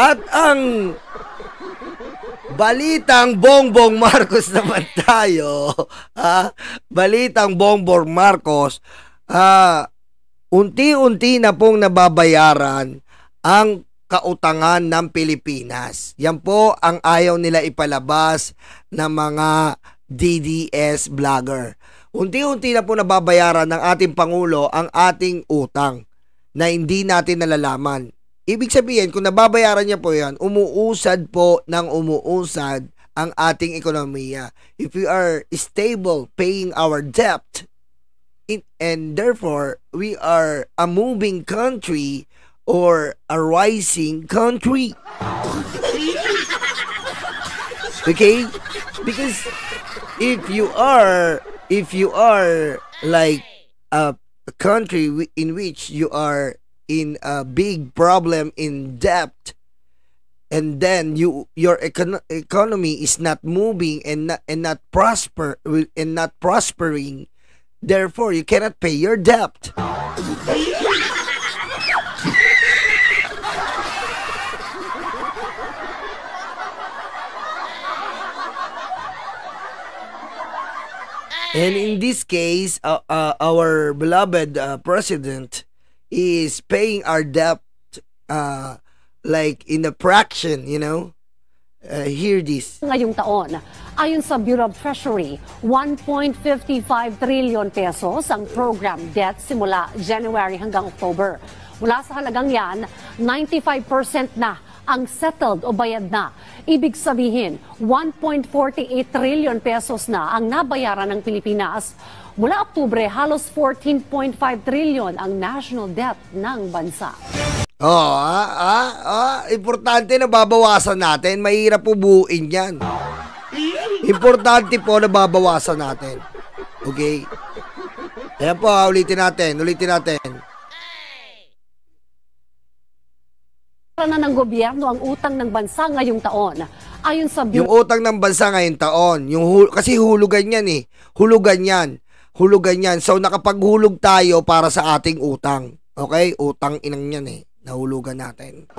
At ang balitang Bongbong Marcos naman tayo. Balitang Bongbong Marcos, unti-unti na pong nababayaran ang kautangan ng Pilipinas. Yan po ang ayaw nila ipalabas ng mga DDS vlogger. Unti-unti na po nababayaran ng ating Pangulo ang ating utang na hindi natin nalalaman. Ibig sabihin, kung nababayaran niya po yan, umuusad po ng umuusad ang ating ekonomiya. If we are stable paying our debt, and therefore, we are a moving country or a rising country. Okay? Because if you are like a country in which you are in a big problem in debt, and then your economy is not moving and not prospering, therefore you cannot pay your debt. And in this case, our beloved president is paying our debt like in a fraction, you know. Hear this. Ngayong taon, ayon sa Bureau of Treasury, 1.55 trillion pesos ang program debt simula January hanggang October. Mula sa halagang yan, 95% na ang settled o bayad na. Ibig sabihin, 1.48 trillion pesos na ang nabayaran ng Pilipinas. Mula Oktubre, halos 14.5 trillion ang national debt ng bansa. Importante na babawasan natin. Mahirap po buuin yan. Importante po na babawasan natin. Okay? Ayan po, ulitin natin. Na ng gobyerno ang utang ng bansa ngayong taon. Ayon sa yung utang ng bansa ngayong taon, kasi hulugan yan eh. Hulugan yan. So nakapaghulog tayo para sa ating utang. Okay? Utang inang yan eh. Nahulugan natin.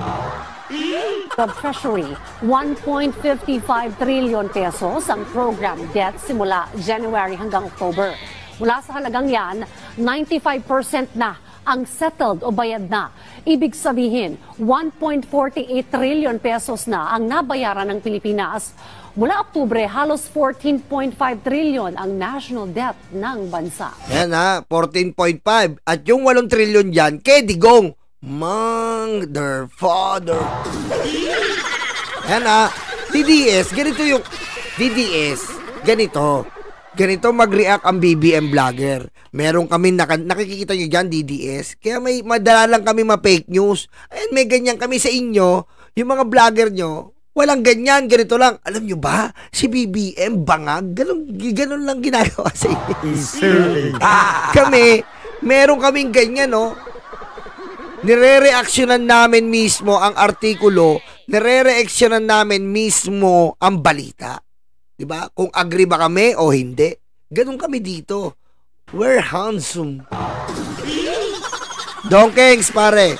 Of Treasury, 1.55 trillion pesos ang program debt simula January hanggang October. Mula sa halagang yan, 95% na ang settled o bayad na. Ibig sabihin, 1.48 trillion pesos na ang nabayaran ng Pilipinas. Mula Oktubre, halos 14.5 trillion ang national debt ng bansa. Yan 14.5. At yung 8 trillion dyan, kay Digong, mother, father. Yan DDS, ganito yung DDS, ganito mag-react ang BBM vlogger. Meron kami, nakikita nyo dyan, DDS. Kaya may madala lang kami ma-fake news. Ayan, may ganyan kami sa inyo. Yung mga vlogger nyo, walang ganyan, ganito lang. Alam nyo ba, si BBM bangag, ganun lang ginagawa sa inyo. Kami, meron kaming ganyan, no? Nire-reaksyonan namin mismo ang artikulo, nire-reaksyonan namin mismo ang balita. Diba? Kung agree ba kami o hindi. Ganun kami dito. We're handsome. Don Kings, pare.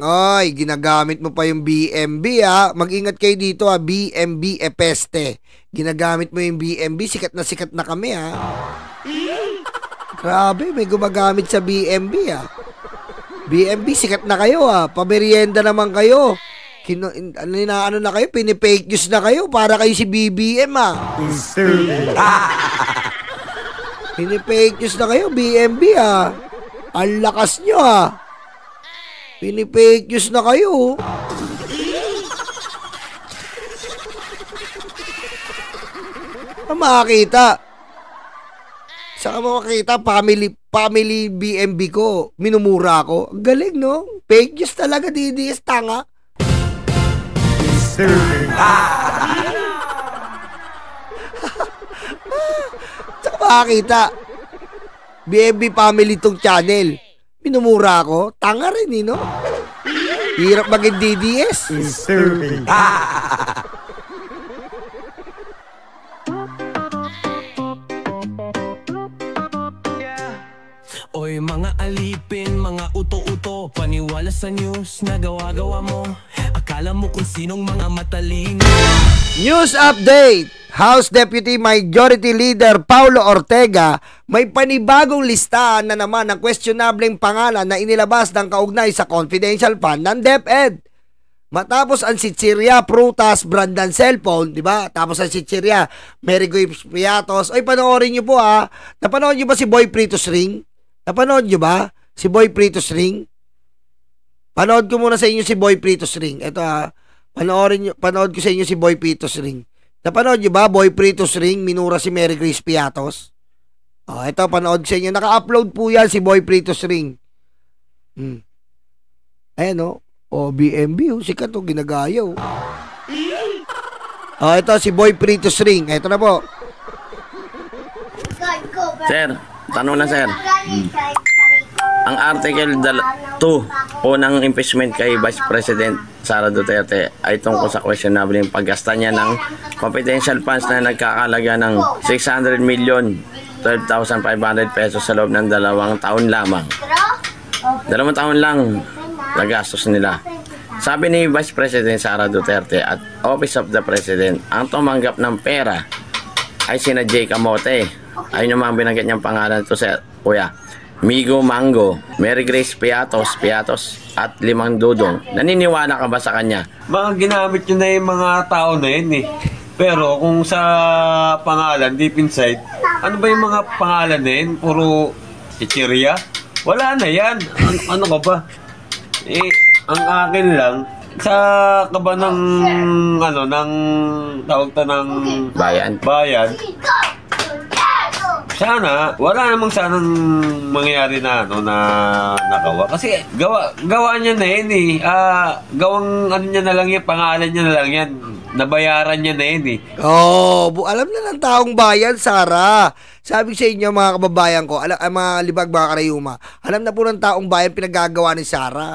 Ay, ginagamit mo pa yung BMB Mag-ingat kayo dito BMB Epeste. Ginagamit mo yung BMB, sikat na kami Grabe, may gumagamit sa BMB BMB, sikat na kayo Pamerienda naman kayo. Ano na kayo? Pinipake news na kayo para kayo si BBM Pinipake news na kayo, BMB Ang lakas nyo Pinipake news na kayo. Makakita. Saka makakita, family BMB ko. Minumura ko. Ang galing, no? Fake news talaga, DDS, tanga. Saka makakita. BMB family tong channel. Minumura ko. Tanga rin, no? Hirap maging DDS. Oy mga alipin, mga uto-uto, paniwala sa news na gawa-gawa mo. Akala mo kung sinong mga matalino. News update! House Deputy Majority Leader Paulo Ortega may panibagong listahan na naman ng questionableng pangalan na inilabas ng kaugnay sa confidential fund ng DepEd. Matapos ang Chichirya, Prutas, Brandan Cellphone, di ba? Tapos ang Chichirya, Mary Grace Piatos. Oy, panoorin nyo po ha. Napanood nyo ba si Boy Pritos Ring? Napanood nyo ba si Boy Pritos Ring? Panood ko muna sa inyo si Boy Pritos Ring. Ito ha. Panood ko sa inyo si Boy Pritos Ring. Napanood nyo ba Boy Pritos Ring? Minura si Mary Grace Piatos. Oh, ito panood ko sa inyo. Naka-upload po yan si Boy Pritos Ring. Ayan o. O, BMB, sikat o, ginagayaw. Ito si Boy Pritos Ring. Ito na po. Sir, tanong na sir. Ang Article 2 po ng impeachment kay Vice President Sara Duterte ay tungkol sa questionable yung paggasta niya ng confidential funds na nagkakalaga ng 600 million 12,500 pesos sa loob ng 2 taon lamang. 2 taon lang nagastos nila. Sabi ni Vice President Sara Duterte at Office of the President, ang tumanggap ng pera ay sina Jay Camote. Ayun yung mga binanggit niyang pangalan to sir, kuya. Migo Mango, Mary Grace Piatos at Limang Dudong. Naniniwala ka ba sa kanya? Mga ginamit nyo na yung mga tao na yun eh. Pero kung sa pangalan, deep inside, ano ba yung mga pangalan na yun? Puro chichirya? Wala na yan. Ano ka ba? Ang akin lang, sa kaba ng, ng tawag ta ng Bayan. Sana, wala namang sanang mangyayari na na nagawa. Kasi gawa niya na yun eh. Gawang niya na lang yan, pangalan niya na lang yan. Nabayaran niya na yun eh. Alam na ng taong bayan, Sara. Sabi sa inyo mga kababayan ko, mga libag, mga karayuma, alam na po ng taong bayan pinagagawa ni Sara.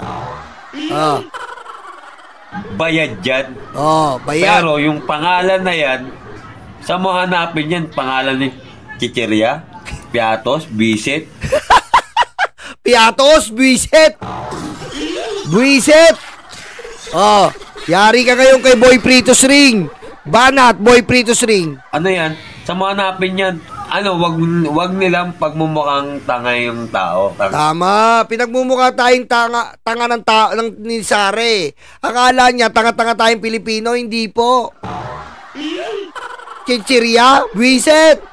Bayad yan. Bayad. Pero yung pangalan na yan, sa mo hanapin yan, pangalan ni Chichirya, Piatos, Bisit. Piatos, Bisit. Yari ka ngayon kay Boy Pritos Ring. Banat, Boy Pritos Ring. Ano yan? Sa mo hanapin yan, wag nilang pagmumukhang tanga yung tao. Tama, pinagmumukha tayong tanga ng tao ni Sare. Akala niya tanga-tanga tayong Pilipino, hindi po. Chichirya, Bisit.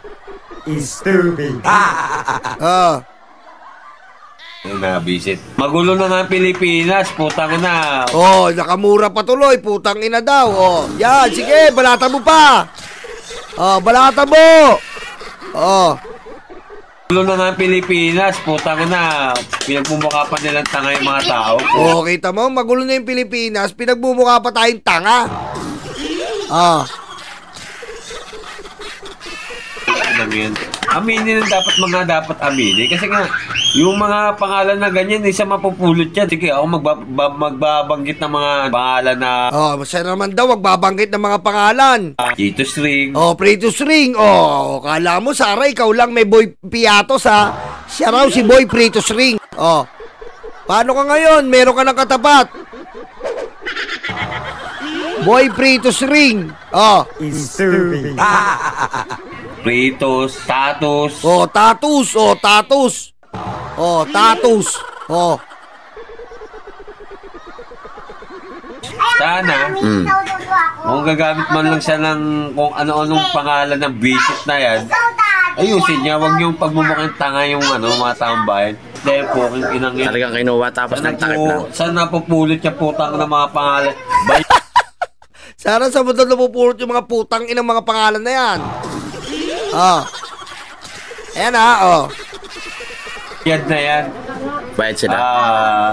Stupid. Bisit. Magulo na nga ang Pilipinas, putang na. Nakamura pa tuloy, putang ina daw. Yan, sige, balata mo pa. Balata mo. Magulo na nga ang Pilipinas, putang na. Pinagmumukha pa nilang tanga yung mga tao. Kita mo, magulo na yung Pilipinas, pinagmumukha pa tayong tanga. Aminin ang dapat aminin. Kasi nga, yung mga pangalan na ganyan, isa mapupulot yan. Sige, ako magbabanggit ng mga pangalan na... Masaya naman daw, magbabanggit ng mga pangalan. Pritos Ring. Pritos Ring. Kala mo, Sara, ikaw lang may Boy Piatos, ha? Siya raw si Boy Pritos Ring. Paano ka ngayon? Meron ka ng katapat. Boy Pritos Ring. Stupid. Pritos, Tatos. Tatus. Sana, kung gagamit man lang siya ng kung ano-anong pangalan ng visit na yan, ayusin niya, wag yung pagmumukhang tanga yung mga taong bayan. Dahil po, inang yan. Talagang kinuha tapos nagtakip lang. Saan napupulot niya putang ng mga pangalan? Sana sa mundo napupulot yung mga putang inang mga pangalan na yan. Ayan Yan na yan. Bayad sila.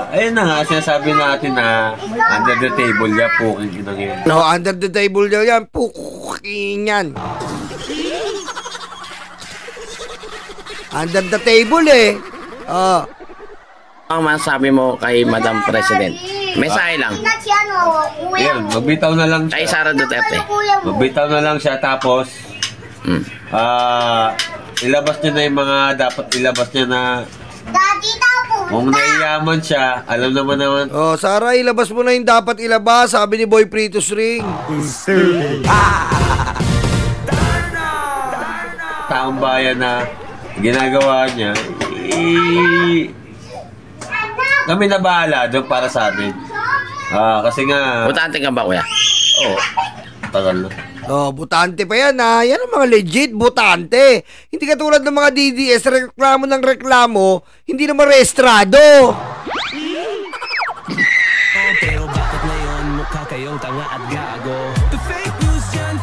Ayun na nga, sinasabi natin na under the table niya po ang inang yan. Under the table niya yan. Puking yan. Under the table eh. Ang masasabi mo kay Madam President? Mensahe lang. Yan, magbitaw na lang Kay siya. Sara Duterte. Magbitaw na lang siya tapos ilabas niya na yung mga dapat ilabas niya na Kung naiyaman siya, alam naman. Oh, Sarah, ilabas mo na yung dapat ilabas, sabi ni Boy Pritus Ring. Stupid. Taong bayan na ginagawa niya, kami na bahala doon para sa amin. Kasi nga... Butante ka ba, kuya? Oo, tagal na. Oh, butante pa yan ha. Yan ang mga legit butante. Hindi katulad ng mga DDS, reklamo ng reklamo, hindi naman rehistrado. Pero bakit ngayon mukha kayong tanga at gago? The fake news yan,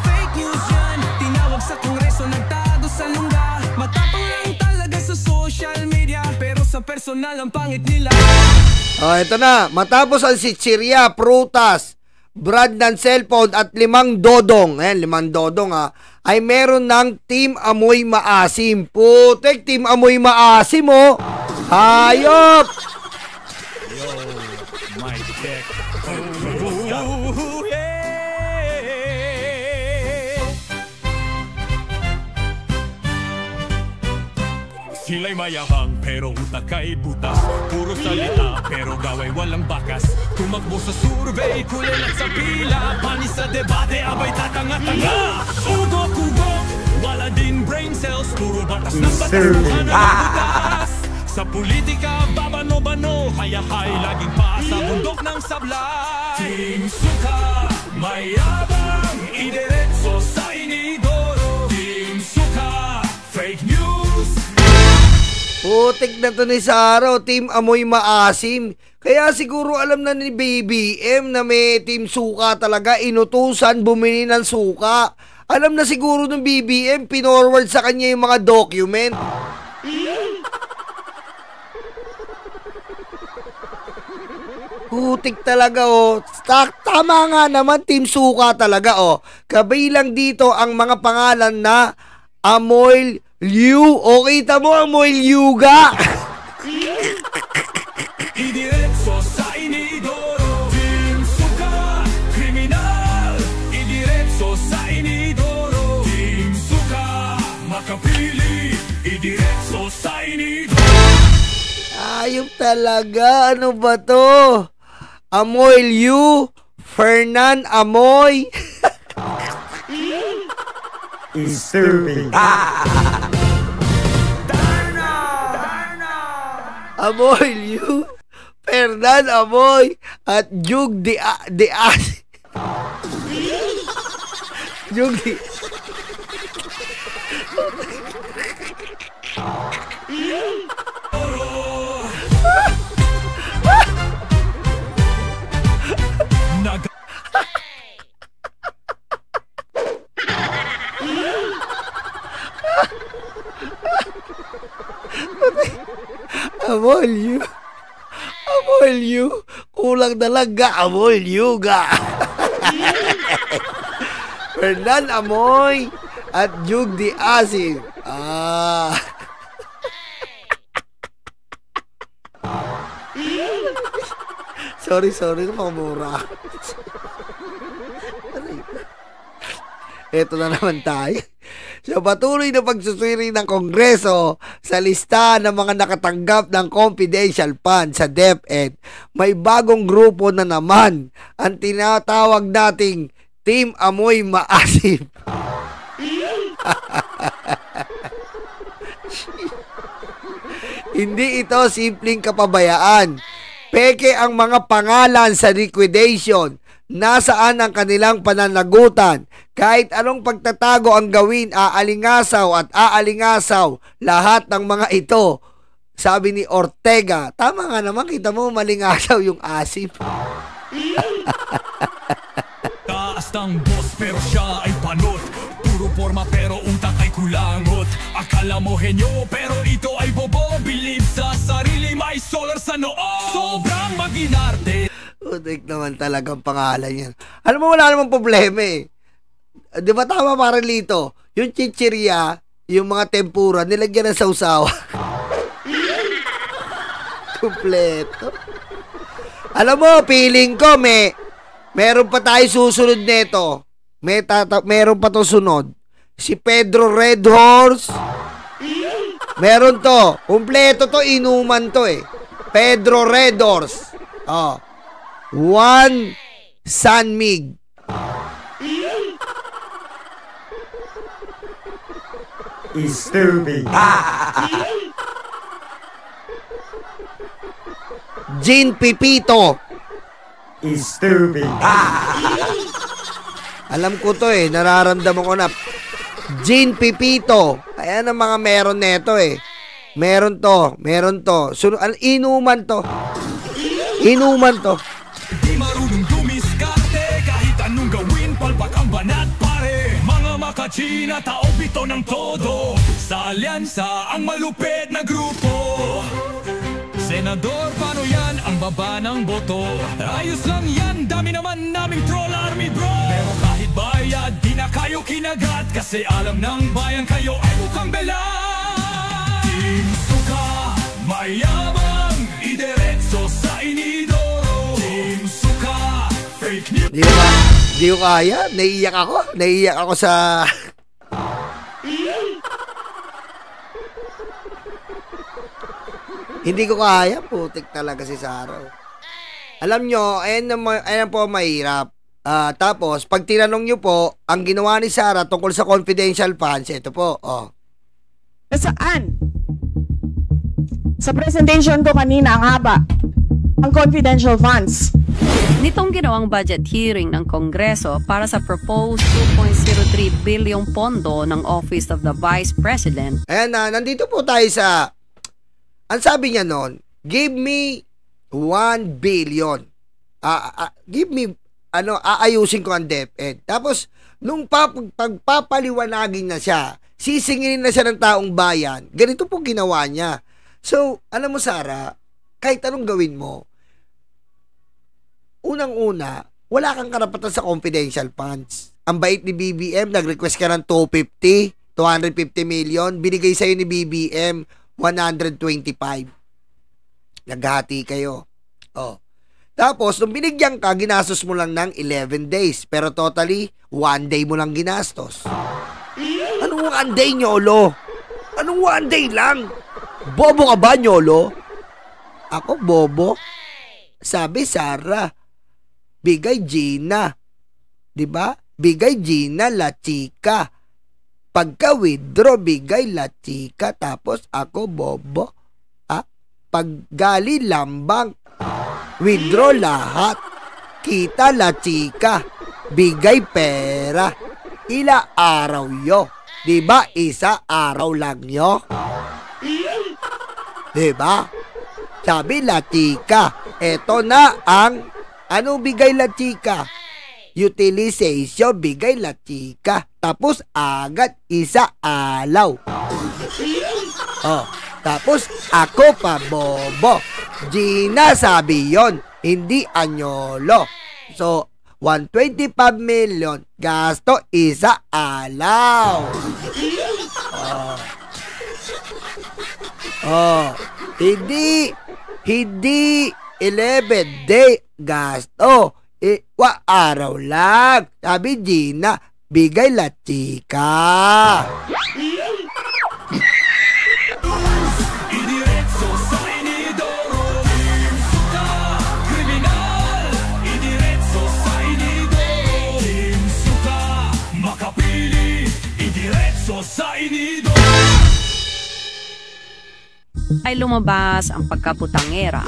tinawag sa kongreso, nagtago sa lungga. Matapang lang talaga sa social media, pero sa personal ang pangit nila. Oh, ito na. Matapos ang sitsirya, prutas, brand ng cellphone at 5 dodong, 5 dodong ay meron ng Team Amoy Maasim. Putek, Team Amoy Maasim oh. Hayop! Sila'y mayabang pero utak ay butas. Puro salita pero gaway walang bakas. Tumakbo sa survey, kulit at sa pila. Panis sa debate, abay tatanga-tanga. Ugok-ugok, wala din brain cells. Puro batas ng bataruhan ng butas. Sa politika, babano-bano. Hayahay, laging pa sa bundok ng sablay. Team Suka, mayabang, idiretso sa inidoro. Team Suka, fake news. Putik na to ni Saro, Team Amoy Maasim. Kaya siguro alam na ni BBM na may Team Suka talaga, inutusan bumili ng suka. Alam na siguro ng BBM, pinorward sa kanya yung mga document. Putik talaga oh. Tama nga naman, Team Suka talaga oh. Kabilang dito ang mga pangalan na Amoy Liu. O kita mo, Amoy Liu ga. Idiretso sa inidoro. Team Suka, kriminal. Idiretso sa inidoro. Team Suka, makapili. Idiretso sa inidoro. Ayop talaga. Ano ba to? Amoy Liu, Fernan Amoy. Stupid. Amoy Liu, Fernan Amoy, at Jug de As. Jug de... Amoy Liu. Amoy Liu. Kulang talaga. Amoy Liu ga. Fernan Amoy at Jug de Asin. Sorry, nakamura. Ito na naman tayo. Sa patuloy na pagsusuri ng Kongreso sa lista ng mga nakatanggap ng confidential fund sa DepEd, may bagong grupo na naman ang tinatawag nating Team Amoy Maasim. Hindi ito simpleng kapabayaan. Peke ang mga pangalan sa liquidation. Nasaan ang kanilang pananagutan? Kahit anong pagtatago ang gawin, aalingasaw at aalingasaw lahat ng mga ito. Sabi ni Ortega. Tama nga naman, kita mo malingasaw yung asim. Taas ng boss pero siya ay panot. Puro forma pero utak ay kulangot. Akala mo henyo pero ito ay bobo. Believe sa sarili, may solar sa noo. Sobrang maginarte. Utik naman talagang pangalan yan. Alam mo, wala namang problema eh. Di ba tama para Lito? Yung chichirya, yung mga tempura, nilagyan ng sausawa. Kompleto. Alam mo, feeling ko meron pa tayo susunod nito. Meron pa to sunod. Si Pedro Red Horse. Meron to. Kumpleto to, inuman to eh. Pedro Redors. Oh. 1 San Mig. Stupid. Gin Pipito. Stupid. Alam ko to eh, nararamdaman ko na. Gin Pipito. Ayan ang mga meron neto eh. Meron to. Inuman to. Inuman to. Di marunong dumiskarte, kahit anong gawin, palpak ang banat pare. Mga makachina, tao pito ng todo. Sa alyansa, ang malupit na grupo. Senador, paano yan? Ang baba ng boto. Ayos lang yan, dami naman naming troll army bro. Pero kahit bayad, di na kayo kinagat. Kasi alam ng bayan kayo ay mukhang bela. Team Suka, mayabang, idiretso sa inidoro. Team Suka, fake news. Di ko kaya. Naiiyak ako sa... Hindi ko kaya. Putik talaga si Sara. Alam nyo, ayan po mahirap. Tapos, pag tinanong nyo po, ang ginawa ni Sara tungkol sa confidential funds, ito po. Oh. Saan? Sa presentation ko kanina, ang haba. Ang confidential funds. Nitong ginawang budget hearing ng Kongreso para sa proposed 2.03 billion pondo ng Office of the Vice President. Ayan na, nandito po tayo sa... Ang sabi niya noon, give me 1 billion. Give me, aayusin ko ang DepEd. Tapos, nung pagpapaliwanagin na siya, sisingilin na siya ng taong bayan, ganito po ginawa niya. So, alam mo Sara, kahit anong gawin mo, unang-una, wala kang karapatan sa confidential funds. Ang bait ni BBM, nag-request ka ng 250 million, binigay sa'yo ni BBM 125. Naghati kayo. Oh. Tapos, nung binigyan ka, ginastos mo lang ng 11 days. Pero totally, 1 day mo lang ginastos. Anong 1 day, Nyolo? Anong 1 day lang? Bobo ka ba, Nyolo? Ako, bobo? Sabi, Sara, bigay Gina. Diba? Bigay Gina, la chika. Pagka-withdraw, bigay la chika. Tapos ako, bobo. Paggali lambang, withdraw lahat. Kita la chika. Bigay pera. Ila araw yo. Diba? Isa araw lang yo. Diba? Sabi la chika. Eto na ang bigay la chika? Utilization, bigay la chika. Tapos agad isa alaw. Oh, tapos ako pa bobo. Gina sabi yon, hindi Anyolo. So 125 million gasto isa alaw. Hindi 11 day gasto. Araw lang. Sabi Gina, bigay la chika. Idiretso sa inidoro. Team Suka, kriminal. Idiretso sa inidoro. Team Suka, makapili. Idiretso sa inidoro. Ay lumabas ang pagkaputangera,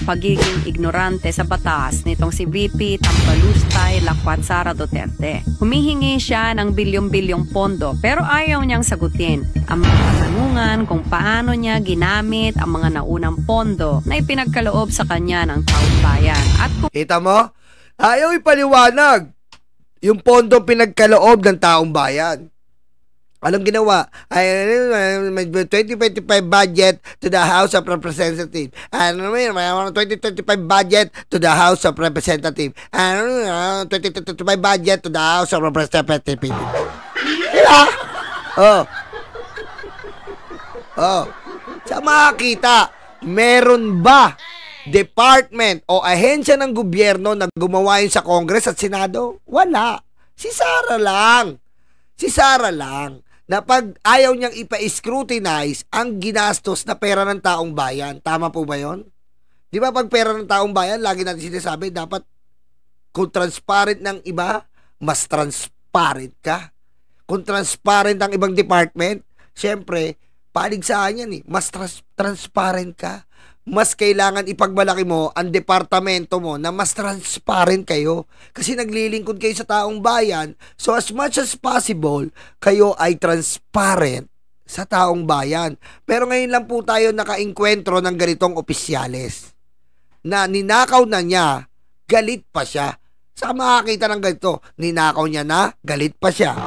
pagiging ignorante sa batas nitong si VP Tambalustay Lakwat Sara Duterte. Humihingi siya ng bilyon-bilyong pondo pero ayaw niyang sagutin ang mga katanungan kung paano niya ginamit ang mga naunang pondo na ipinagkaloob sa kanya ng taong bayan. At kung Kita mo? Ayaw ipaliwanag yung pondo pinagkaloob ng taong bayan. Anong ginawa? 2025 budget to the House of Representatives. 2025 budget to the House of Representatives. 2025 budget to the House of Representatives. Diba? Sa makakita, meron ba department o ahensya ng gobyerno na gumawa yun sa Congress at Senado? Wala. Si Sara lang. na pag ayaw niyang ipa-scrutinize ang ginastos na pera ng taong bayan. Tama po ba yon? Di ba pag pera ng taong bayan, lagi natin sinasabi, dapat kung transparent ng iba, mas transparent ka. Kung transparent ang ibang department, syempre, paligsahan yan mas transparent ka. Mas kailangan ipagmalaki mo ang departamento mo na mas transparent kayo. Kasi naglilingkod kayo sa taong bayan. So as much as possible, kayo ay transparent sa taong bayan. Pero ngayon lang po tayo nakainkwentro ng ganitong opisyales. Na ninakaw na niya, galit pa siya. Saka makakita ng ganito, ninakaw niya na, galit pa siya.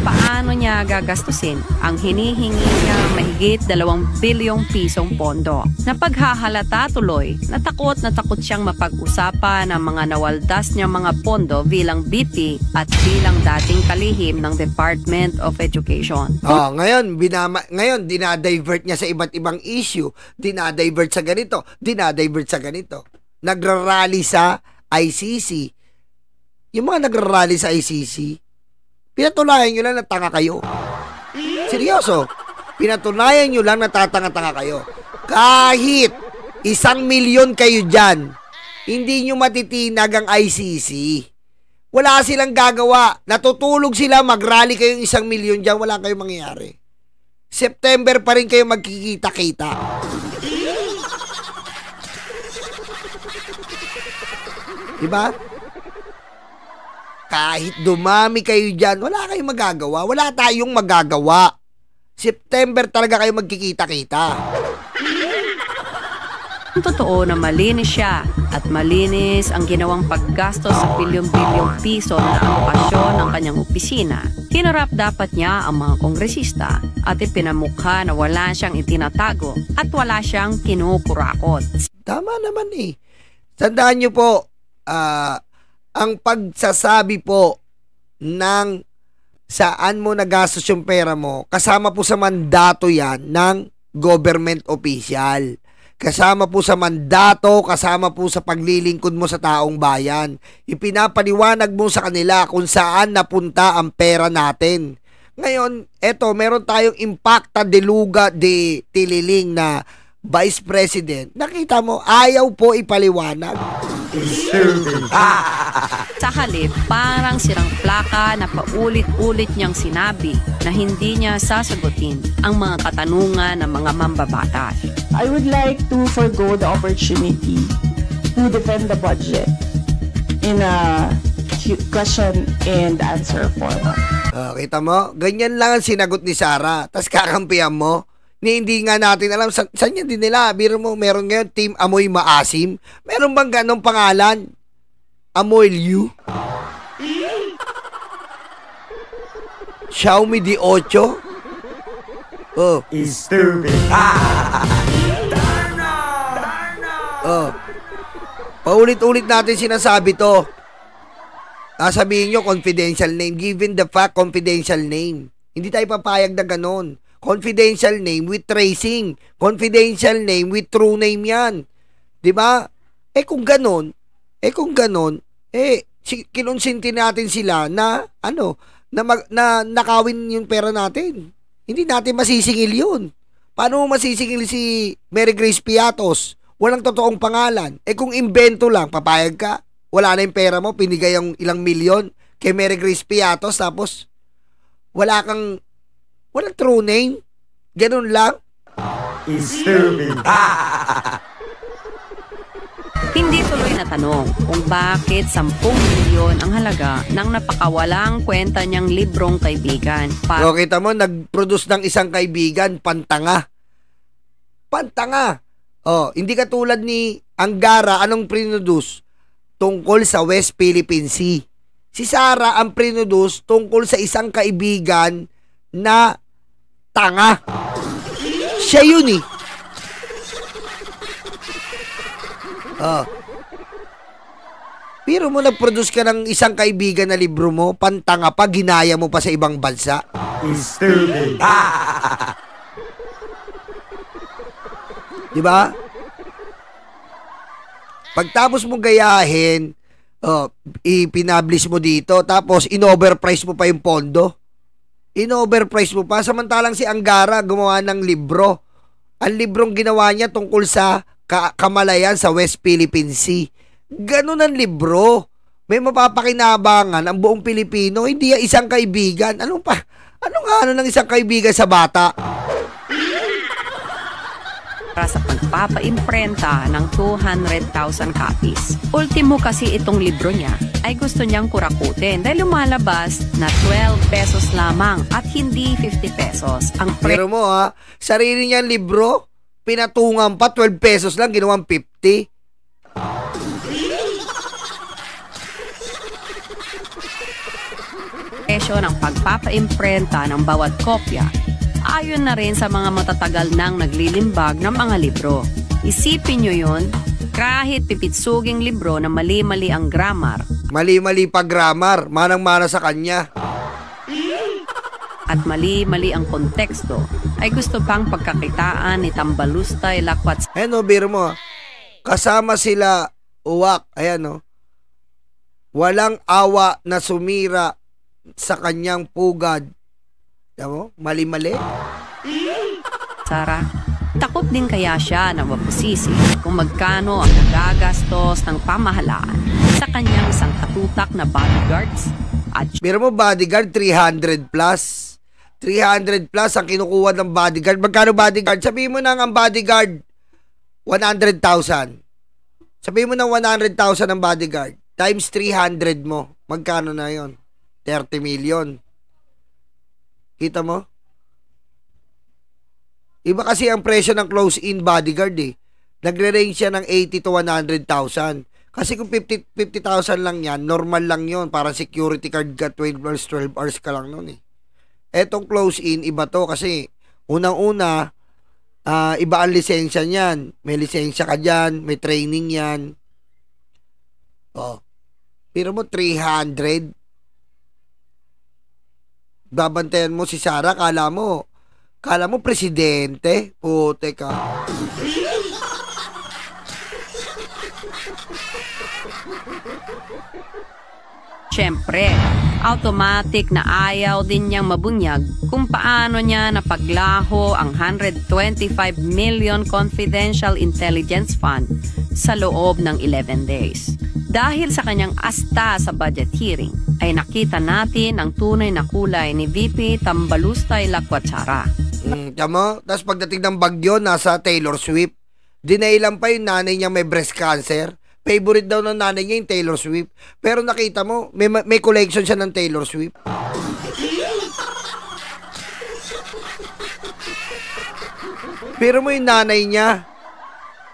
Paano niya gagastusin ang hinihingi niya mahigit 2 bilyong pisong pondo. Napaghahalata tuloy na takot siyang mapag-usapan ng mga nawaldas niya mga pondo bilang BP at bilang dating kalihim ng Department of Education. Ngayon dinadivert niya sa iba't ibang issue, dinadivert sa ganito, dinadivert sa ganito. Nagrarally sa ICC. Yung mga nagrarally sa ICC, pinatunayan nyo lang na tanga kayo. Seryoso. Pinatunayan nyo lang na tatanga-tanga kayo. Kahit 1 milyon kayo dyan, hindi nyo matitinag ang ICC. Wala silang gagawa. Natutulog sila, mag-rally kayong 1 milyon dyan, wala kayong mangyayari. September pa rin kayo magkikita-kita. Diba? Kahit dumami kayo dyan, wala kayong magagawa. Wala tayong magagawa. September talaga kayo magkikita-kita. Totoo na malinis siya at malinis ang ginawang paggastos sa bilyon-bilyong piso na alokasyon ng kanyang opisina. Hinarap dapat niya ang mga kongresista at ipinamukha na wala siyang itinatago at wala siyang kinukurakot. Tama naman Tandaan niyo po, ang pagsasabi po ng saan mo nagastos yung pera mo, kasama po sa mandato yan ng government official. Kasama po sa mandato, kasama po sa paglilingkod mo sa taong bayan. Ipinapaliwanag mo sa kanila kung saan napunta ang pera natin. Ngayon, meron tayong impacta de luga de tililing na Vice President. Nakita mo, ayaw po ipaliwanag. Sa halip, parang sirang plaka na paulit-ulit niyang sinabi na hindi niya sasagutin ang mga katanungan ng mga mambabatas. I would like to forgo the opportunity to defend the budget in a question and answer format. Kita mo? Ganyan lang ang sinagot ni Sara. Tas kakampihan mo. Hindi nga natin alam saan yan din nila. Biro mo, meron ngayon Team Amoy Maasim. Meron bang ganong pangalan? Amoy Liu? Xiaomi D8? Oh. Stupid. Paulit-ulit natin sinasabi to. Sabihin nyo, confidential name. Given the fact, confidential name. Hindi tayo papayag na ganon. Confidential name with tracing. Confidential name with true name yan. Diba? Kung ganon, kinonsinti natin sila na, na nakawin yung pera natin. Hindi natin masisingil yun. Paano mo masisingil si Mary Grace Piatos? Walang totoong pangalan. Kung invento lang, papayag ka. Wala na yung pera mo, pinigay yung ilang milyon kay Mary Grace Piatos, tapos walang true name. Ganun lang. Stupid. Hindi tuloy na tanong kung bakit 10 milyon ang halaga ng napakawalang kwenta niyang librong kaibigan. Kita mo, nag-produce ng isang kaibigan, pantanga. Hindi katulad ni Angara, anong produce? Tungkol sa West Philippine Sea. Si Sara ang produce tungkol sa isang kaibigan na tanga. Siya yun Pero mo nag-produce ka ng isang kaibigan na libro mo, pantanga pa, ginaya mo pa sa ibang bansa. Stupid. Diba? Pagtapos mo gayahin, ipinablish mo dito, tapos in-overprice mo pa yung pondo. In-overprice mo pa. Samantalang si Angara gumawa ng libro. Ang librong ginawa niya tungkol sa kamalayan sa West Philippine Sea. Ganun ang libro. May mapapakinabangan ang buong Pilipino, hindi isang kaibigan. Ano ng isang kaibigan sa bata? Para sa pagpapaimprenta ng 200,000 copies. Ultimo kasi itong libro niya ay gusto niyang kurakutin dahil lumalabas na 12 pesos lamang at hindi 50 pesos. Pero mo sarili niyang libro, pinatungan pa 12 pesos lang, ginawang 50. Presyo ng pagpapaimprenta ng bawat kopya ayon na rin sa mga matatagal nang naglilimbag ng mga libro. Isipin nyo yun, kahit pipitsuging libro na mali-mali ang grammar. Mali-mali pa grammar, manang-mana sa kanya. At mali-mali ang konteksto, ay gusto pang pagkakitaan ni Tambalustay Lakwat. Biro mo, kasama sila uwak, walang awa na sumira sa kanyang pugad. Mo? Mali-mali. Sara, takot din kaya siya na mapusisi kung magkano ang nagagastos ng pamahalaan sa kanyang isang katutak na bodyguards. At biro mo, bodyguard 300 plus. 300 plus ang kinukuha ng bodyguard. Magkano bodyguard? Sabihin mo na ang bodyguard 100,000. Sabihin mo na 100,000 ang bodyguard. Times 300 mo. Magkano na yon? 30 million. Kita mo? Iba kasi ang presyo ng close-in bodyguard Nagre-range siya ng 80 to 100,000. Kasi kung 50,000 lang yan, normal lang yon. Parang security card ka, 12 hours ka lang nun Etong close-in, iba to kasi unang-una, iba ang lisensya niyan. May lisensya ka dyan, may training yan. Pero mo 300. Babantayan mo si Sara, kala mo presidente. Puti ka. Siyempre, automatic na ayaw din niyang mabunyag kung paano niya napaglaho ang 125 million confidential intelligence fund sa loob ng 11 days. Dahil sa kanyang asta sa budget hearing, ay nakita natin ang tunay na kulay ni VP Tambalustay Lakwatsara. Tama? Tapos pagdating ng bagyo, nasa Taylor Swift. Dinailan pa yung nanay niya may breast cancer. Favorite daw ng nanay niya yung Taylor Swift. Pero nakita mo, may collection siya ng Taylor Swift. Pero mo yung nanay niya.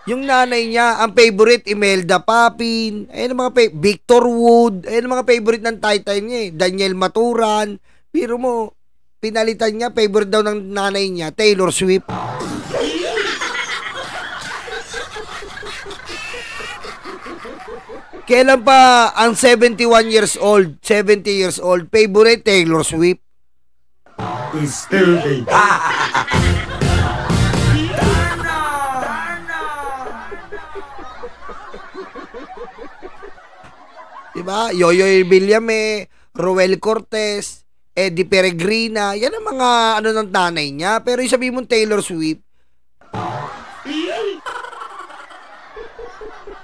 Yung nanay niya, ang favorite, Imelda Papin, ayun ang mga Victor Wood, ayun ang mga favorite ng Titan niya Daniel Maturan. Pero mo, pinalitan niya, favorite daw ng nanay niya, Taylor Swift. Kailan pa ang 71 years old, 70 years old, favorite Taylor Swift? Stupid. Diba? Yoyoy Villame, Roel Cortez, Eddie Peregrina, yan ang mga ng nanay niya. Pero sabihin mo Taylor Swift.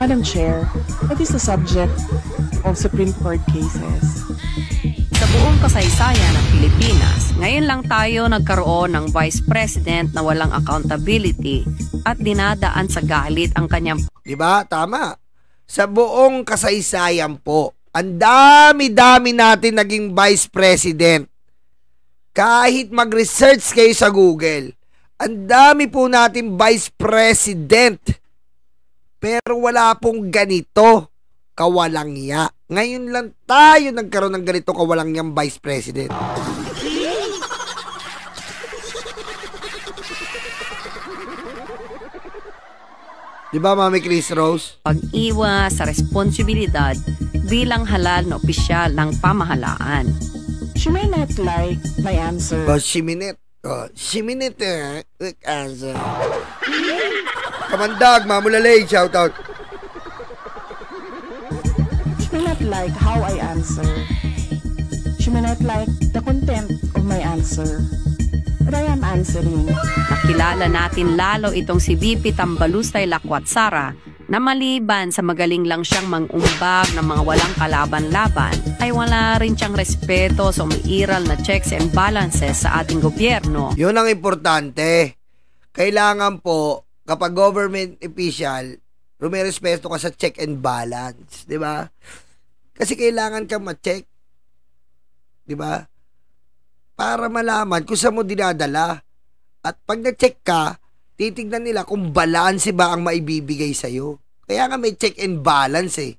Madam Chair, what is the subject of Supreme Court cases? Sa buong kasaysayan ng Pilipinas, ngayon lang tayo nagkaroon ng Vice President na walang accountability at dinadaan sa galit ang kanyang... Diba? Tama. Sa buong kasaysayan po, ang dami-dami natin naging Vice President. Kahit mag-research kayo sa Google, ang dami po natin Vice President. Pero wala pong ganito kawalangya. Ngayon lang tayo nagkaroon ng ganito kawalangyang Vice President. Diba, Mami Chris Rose? Pag-iwas sa responsibilidad bilang halal na opisyal ng pamahalaan. She may not like my answer. She minute answer. Kamandag, Mamulalay, shout out. may not like how I answer. She may not like the content of my answer. But I am answering. Nakilala natin lalo itong si VP Tambalustay Lakwatsara na maliban sa magaling lang siyang mangumbag ng mga walang kalaban-laban, ay wala rin siyang respeto sa umiiral na checks and balances sa ating gobyerno. Yun ang importante. Kailangan po, kapag government official, rumirespeto ka sa check and balance. Di ba? Kasi kailangan ka ma-check. Di ba? Para malaman kung saan mo dinadala. At pag na-check ka, titignan nila kung balanse ba ang maibibigay sa'yo. Kaya nga may check and balance eh.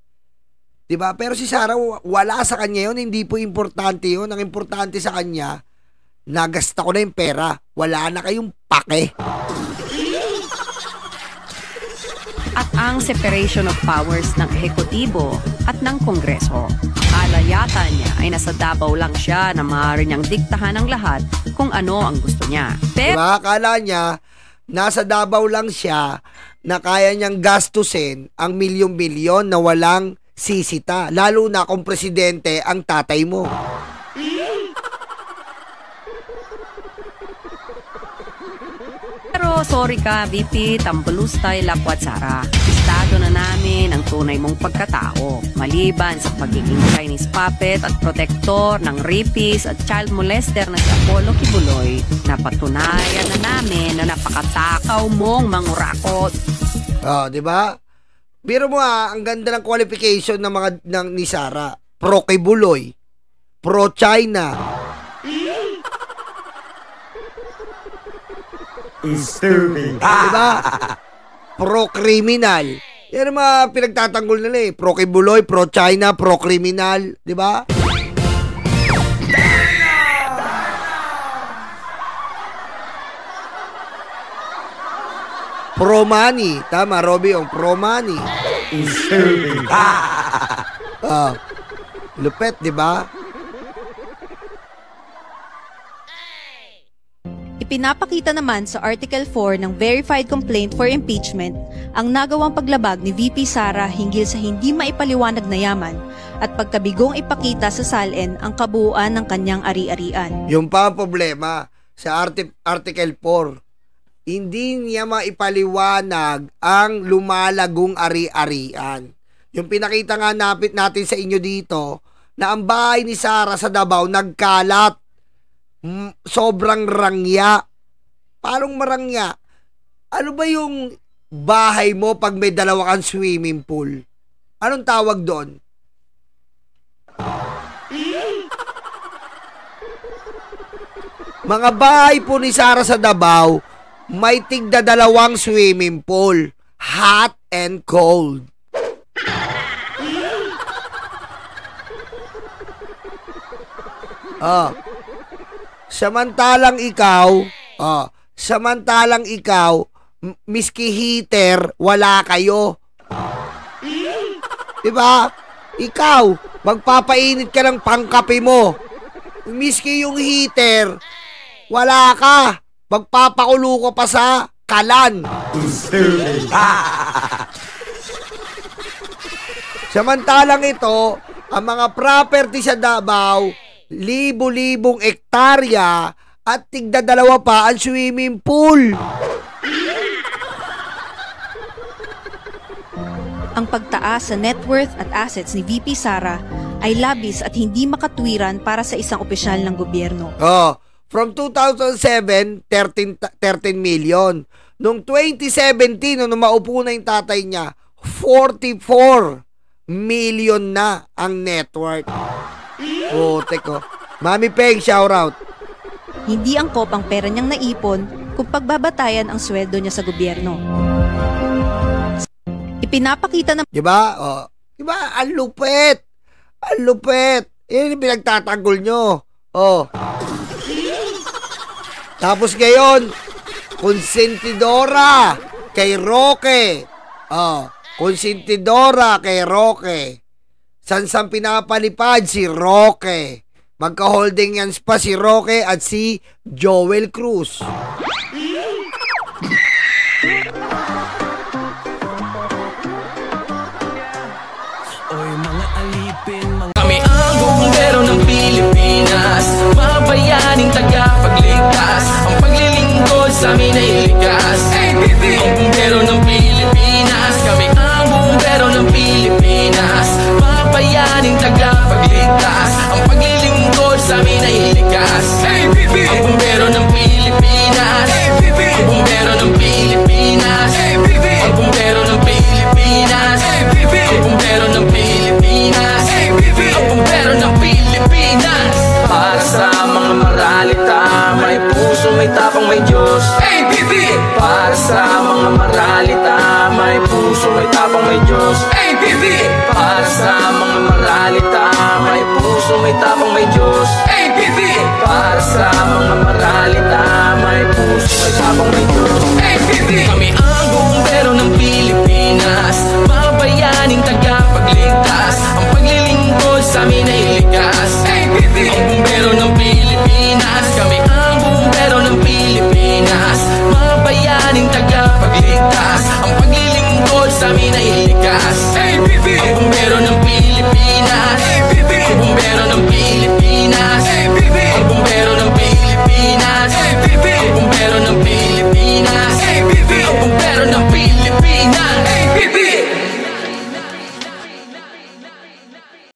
Diba? Pero si Sara, wala sa kanya yun. Hindi po importante yun. Ang importante sa kanya, nagasta ko na yung pera. Wala na kayong pake. At ang separation of powers ng ehekutibo at ng Kongreso. Akala yata niya ay nasa Davao lang siya na maaari niyang diktahan ng lahat kung ano ang gusto niya. Pero diba? Akala niya, nasa Davao lang siya na kaya niyang gastusin ang milyon-milyon na walang sisita. Lalo na kung presidente ang tatay mo. Pero sorry ka, VP Tambalustay Lakwatsara. Estado na namin ang tunay mong pagkatao. Maliban sa pagiging Chinese puppet at protector ng rapist at child molester na si Apollo Kibuloy, napatunayan na namin na napakatakaw mong mangurakot. Oh, di ba? Biro mo ang ganda ng qualification ng mga ni Sara. Pro Kibuloy, pro China. Stupid. Diba? Pro-criminal. Yan ang mga pinagtatanggol nila eh. Pro-Kibuloy, pro-China, pro-criminal. Diba? Pro-money. Tama, Robby, yung pro-money. Stupid. Lupet, diba? Ipinapakita naman sa Article 4 ng Verified Complaint for Impeachment ang nagawang paglabag ni VP Sara hinggil sa hindi maipaliwanag na yaman at pagkabigong ipakita sa SALN ang kabuuan ng kanyang ari-arian. Yung pa ang problema sa Article 4, hindi niya maipaliwanag ang lumalagong ari-arian. Yung pinakita nga natin sa inyo dito na ang bahay ni Sara sa Davao nagkalat. Sobrang rangya. Parang marangya. Ano ba yung bahay mo pag may dalawa kang swimming pool? Anong tawag doon? Mga bahay po ni Sara sa Davao, may tigda dalawang swimming pool. Hot and cold. Samantalang ikaw, miski heater, wala kayo. Diba? Ikaw, magpapainit ka ng pangkape mo. Miski yung heater, wala ka. Magpapakulo ka pa sa kalan. Samantalang ito, ang mga property sa Davao, libo-libong ektarya at tigda dalawa pa ang swimming pool. Ang pagtaas sa net worth at assets ni VP Sara ay labis at hindi makatwiran para sa isang opisyal ng gobyerno. From 2007, 13 million. Noong 2017, nung maupo na yung tatay niya, 44 million na ang net worth. Teko. Mami Peng, shout out. Hindi angkop ang pera niyang naipon kung pagbabatayan ang sweldo niya sa gobyerno. Ipinapakita na... Diba? Diba? Ang lupet. Ang lupet. Yan yung pinagtatanggol nyo. Tapos ngayon, konsentidora kay Roque. Konsentidora kay Roque. Sansang pinapalipad si Roque. Magka-holding hands pa si Roque at si Joel Cruz. Oy mga alip Kami ang bumbero ng Pilipinas, mga bayaning tagapagligtas. Ang paglilingkod sa amin ay likas. Ang bumbero ng Pilipinas, kami ang bumbero ng Pilipinas, mga bayaning tagapagligtas. Ang paglilingkod sa amin ay likas. Ang bumbero ng Pilipinas, ang bumbero ng Pilipinas, ang bumbero ng Pilipinas, ang bumbero ng Pilipinas, ang bumbero ng Pilipinas. Para sa mga maralita, may puso, may tapang, may Diyos. Para sa mga maralita, may puso, may tapang, may Diyos. Para sa mga maralita, may puso, may tapang, may Diyos. Para sa mga maralita, may puso, may tapang, may Diyos. Kami ang bumbero ng Pilipinas, mga bayaning tagapagligtas. Ang paglilingkod sa amin ay likas. Ang bumbero ng Pilipinas, kami ang bumbero ng Pilipinas, mga bayaning tagapagligtas. Ang paglilingkod sa amin ay likas. Ang bumbero ng